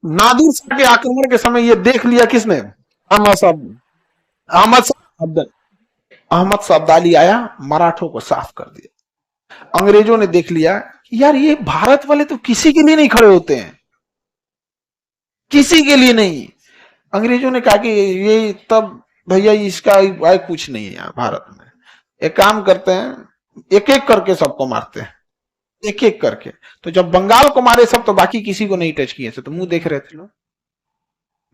नादिर शाह के आक्रमण के समय ये देख लिया किसने? अहमद साहब, अहमद साहब अब्दाली। अहमद साहब अब्दाली आया, मराठों को साफ कर दिया। अंग्रेजों ने देख लिया कि यार ये भारत वाले तो किसी के लिए नहीं खड़े होते हैं, किसी के लिए नहीं। अंग्रेजों ने कहा कि ये तब भैया इसका कुछ नहीं है यहाँ भारत में, एक काम करते हैं, एक एक करके सबको मारते हैं, एक एक करके। तो जब बंगाल को मारे सब, तो बाकी किसी को नहीं टच किए थे, तो मुंह देख रहे थे लोग।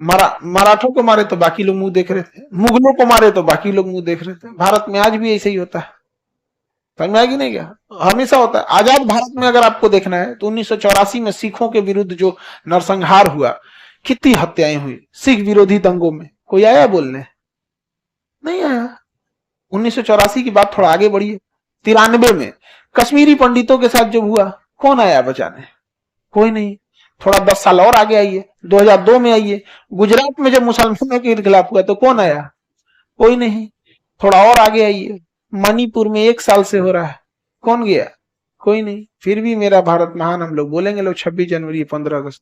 मराठों को मारे तो बाकी लोग मुंह देख रहे थे, मुगलों को मारे तो बाकी लोग मुंह देख रहे थे। भारत में आज भी ऐसे ही होता है, समझ में आएगी नहीं क्या? हमेशा होता है। आजाद भारत में अगर आपको देखना है तो 1984 में सिखों के विरुद्ध जो नरसंहार हुआ, कितनी हत्याएं हुई सिख विरोधी दंगों में, कोई आया बोलने? नहीं आया। 1984 की बात थोड़ा आगे बढ़िए, 93 में कश्मीरी पंडितों के साथ जब हुआ, कौन आया बचाने? कोई नहीं। थोड़ा 10 साल और आगे आइए, 2002 में आइए, गुजरात में जब मुसलमानों के खिलाफ हुआ तो कौन आया? कोई नहीं। थोड़ा और आगे आइए, मणिपुर में 1 साल से हो रहा है, कौन गया? कोई नहीं। फिर भी मेरा भारत महान हम लोग बोलेंगे, लोग 26 जनवरी 15 अगस्त।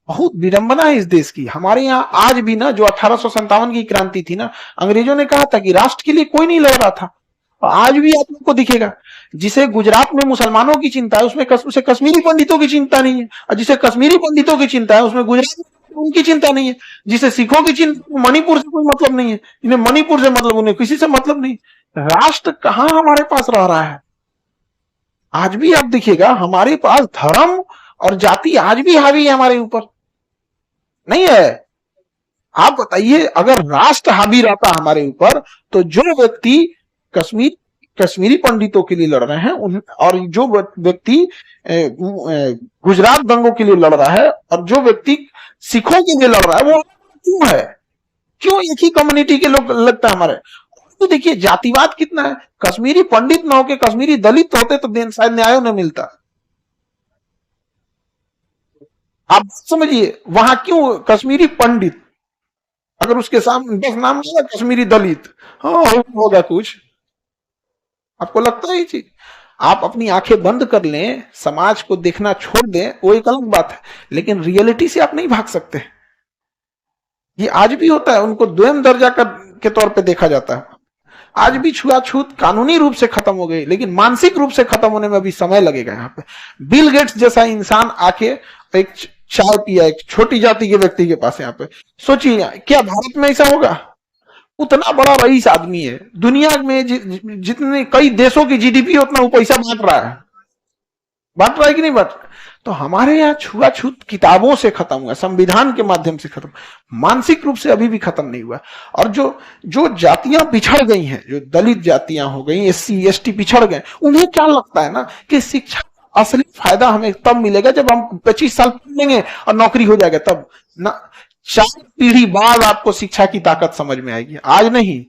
बहुत विडंबना है इस देश की। हमारे यहाँ आज भी ना, जो 1857 की क्रांति थी ना, अंग्रेजों ने कहा था कि राष्ट्र के लिए कोई नहीं लड़ रहा था, और आज भी आप लोग को दिखेगा, जिसे गुजरात में मुसलमानों की चिंता है उसमें उसे कश्मीरी पंडितों की चिंता नहीं है, और जिसे कश्मीरी पंडितों की चिंता है उसमें गुजरात में उनकी चिंता नहीं है। जिसे सिखों की चिंता, मणिपुर से कोई मतलब नहीं है, इन्हें मणिपुर से मतलब, उन्हें किसी से मतलब नहीं। राष्ट्र कहां हमारे पास रह रहा है? आज भी आप देखिएगा हमारे पास धर्म और जाति आज भी हावी है हमारे ऊपर, नहीं है? आप बताइए, अगर राष्ट्र हावी रहता हमारे ऊपर, तो जो व्यक्ति कश्मीर कश्मीरी पंडितों के लिए लड़ रहे हैं और जो व्यक्ति गुजरात दंगों के लिए लड़ रहा है, और जो व्यक्ति सिखों के लिए लड़ रहा है, वो क्यों है? क्यों एक ही कम्युनिटी के लोग लगता है हमारे? तो देखिए जातिवाद कितना है। कश्मीरी पंडित ना होके कश्मीरी दलित होते तो शायद न्याय न मिलता। आप समझिए, वहां क्यों कश्मीरी पंडित, अगर उसके सामने बस नाम नहीं कश्मीरी दलित, हाँ होगा कुछ? आपको लगता है ये चीज? आप अपनी आंखें बंद कर लें, समाज को देखना छोड़ दें, वो एक अलग बात है, लेकिन रियलिटी से आप नहीं भाग सकते। ये आज भी होता है, उनको द्वैम दर्जा के तौर पे देखा जाता है। आज भी छुआछूत कानूनी रूप से खत्म हो गई, लेकिन मानसिक रूप से खत्म होने में अभी समय लगेगा। यहाँ पे बिल गेट्स जैसा इंसान आके एक चाय पिया एक छोटी जाति के व्यक्ति के पास, यहाँ पे सोचिए क्या भारत में ऐसा होगा? उतना बड़ा रईस आदमी है, दुनिया में जितने कई देशों की जीडीपी उतना वो पैसा बांट रहा है, बांट रहा है कि नहीं बांट रहा? तो हमारे यहाँ छुआछूत किताबों से खत्म हुआ, संविधान के माध्यम से खत्म, मानसिक रूप से अभी भी खत्म नहीं हुआ। और जो जो जातियां पिछड़ गई हैं, जो दलित जातियां हो गई, एससी एसटी पिछड़ गए, उन्हें क्या लगता है ना कि शिक्षा असली फायदा हमें तब मिलेगा जब हम 25 साल पढ़ेंगे और नौकरी हो जाएगा तब ना। 4 पीढ़ी बाद आपको शिक्षा की ताकत समझ में आएगी, आज नहीं,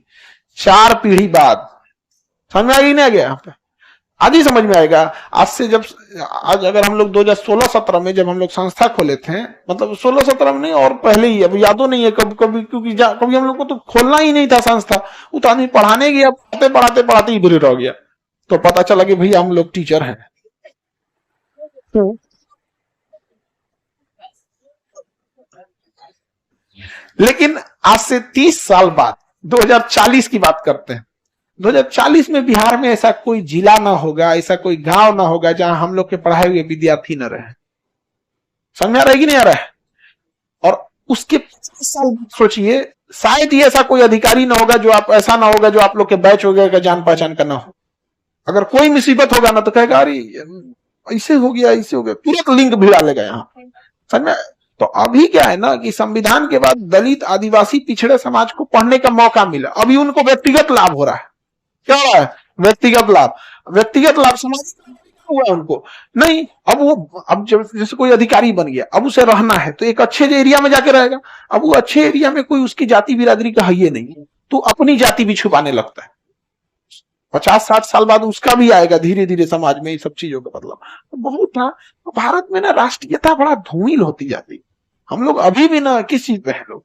4 पीढ़ी बाद समझ में आएगी। नहीं आ गया यहाँ पे? आज ही समझ में आएगा। आज से जब आज अगर हम लोग 2016-17 में जब हम लोग संस्था खोले थे, मतलब 16-17 में नहीं और पहले ही, अब यादों नहीं है कब कभी, क्योंकि कभी हम लोग को तो खोलना ही नहीं था संस्था। वो तो आदमी पढ़ाने गया, पढ़ाते पढ़ाते पढ़ाते ही बुरे रह गया, तो पता चला कि भैया हम लोग टीचर हैं। लेकिन आज से 30 साल बाद 2040 की बात करते हैं, 2040 में बिहार में ऐसा कोई जिला ना होगा, ऐसा कोई गांव ना होगा जहां हम लोग के पढ़ाए हुए विद्यार्थी न रहे। समझ में आ रहा है कि नहीं आ रहा है? और उसके 50 साल सोचिए, शायद ही ऐसा कोई अधिकारी ना होगा जो आप, ऐसा ना होगा जो आप लोग के बैच हो गया जान पहचान का ना हो। अगर कोई मुसीबत होगा ना तो कहेगा अरे ऐसे हो गया, ऐसे हो गया, तुरंत लिंक भिड़ा लेगा यहाँ। समझ में? तो अभी क्या है ना कि संविधान के बाद दलित आदिवासी पिछड़े समाज को पढ़ने का मौका मिला, अभी उनको व्यक्तिगत लाभ हो रहा है। क्या हो रहा है? व्यक्तिगत लाभ। व्यक्तिगत लाभ समाज हुआ उनको नहीं। अब वो, अब जब जैसे कोई अधिकारी बन गया, अब उसे रहना है तो एक अच्छे एरिया में जाके रहेगा। अब वो अच्छे एरिया में कोई उसकी जाति बिरादरी का है ही नहीं, तो अपनी जाति भी छुपाने लगता है। 50-60 साल बाद उसका भी आएगा धीरे धीरे समाज में ये सब चीजों का बदलाव। तो बहुत था। तो भारत में ना राष्ट्रीयता बड़ा धूमिल होती जाती। हम लोग अभी भी ना किस चीज पे है लोग,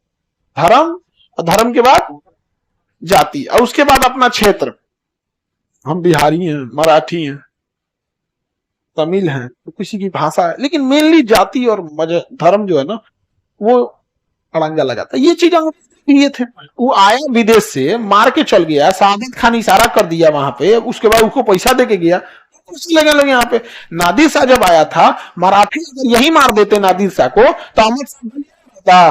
धर्म, और धर्म के बाद जाति, और उसके बाद अपना क्षेत्र। हम बिहारी हैं, मराठी हैं, तमिल है तो किसी की भाषा है, लेकिन मेनली जाति और धर्म जो है ना वो अड़ंगा लगाता है। ये चीज ये थे। वो आया विदेश से, मार के चल गया, सादिक खान इशारा कर दिया वहां पे, उसके बाद उसको पैसा दे के गया, कुछ लगे लोग यहाँ पे। नादिर शाह जब आया था, मराठी अगर यही मार देते नादिर शाह को तो अहमद शाह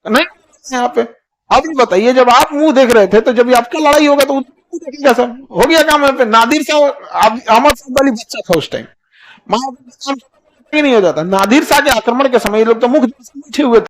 नहीं यहाँ पे। अब ये बताइए, जब आप मुंह देख रहे थे तो जब आपका लड़ाई होगा तो मुंह देखेगा सब, हो गया काम यहाँ पे। नादिर शाह अहमद शाह अली बच्चा था उस टाइम, नहीं हो जाता। नादिर शाह के आक्रमण के समय ये लोग तो मुख पीछे हुए